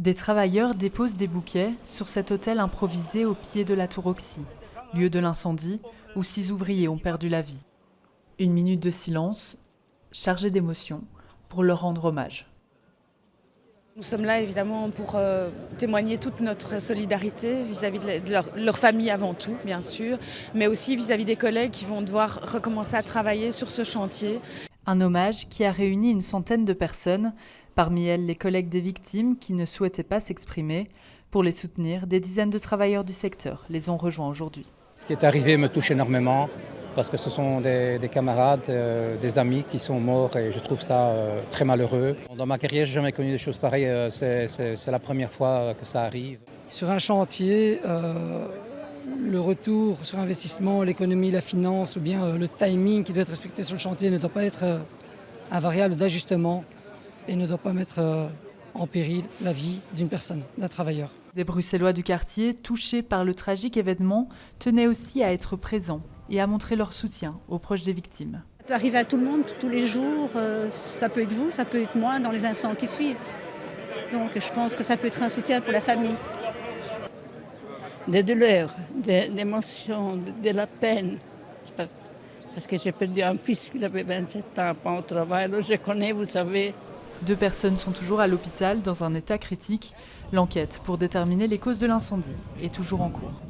Des travailleurs déposent des bouquets sur cet hôtel improvisé au pied de la tour Oxy, lieu de l'incendie où 6 ouvriers ont perdu la vie. Une minute de silence, chargée d'émotion, pour leur rendre hommage. Nous sommes là évidemment pour témoigner toute notre solidarité vis-à-vis de leur famille avant tout, bien sûr, mais aussi vis-à-vis des collègues qui vont devoir recommencer à travailler sur ce chantier. Un hommage qui a réuni une centaine de personnes, parmi elles les collègues des victimes qui ne souhaitaient pas s'exprimer. Pour les soutenir, des dizaines de travailleurs du secteur les ont rejoints aujourd'hui. Ce qui est arrivé me touche énormément parce que ce sont des camarades, des amis qui sont morts et je trouve ça très malheureux. Dans ma carrière, je n'ai jamais connu des choses pareilles, c'est la première fois que ça arrive. Sur un chantier, le retour sur investissement, l'économie, la finance ou bien le timing qui doit être respecté sur le chantier ne doit pas être un variable d'ajustement et ne doit pas mettre en péril la vie d'une personne, d'un travailleur. Des Bruxellois du quartier, touchés par le tragique événement, tenaient aussi à être présents et à montrer leur soutien aux proches des victimes. Ça peut arriver à tout le monde, tous les jours. Ça peut être vous, ça peut être moi dans les instants qui suivent. Donc je pense que ça peut être un soutien pour la famille. Des douleurs, des émotions, de la peine. Parce que j'ai perdu un fils qui avait 27 ans pendant le travail. Alors je connais, vous savez. 2 personnes sont toujours à l'hôpital dans un état critique. L'enquête pour déterminer les causes de l'incendie est toujours en cours.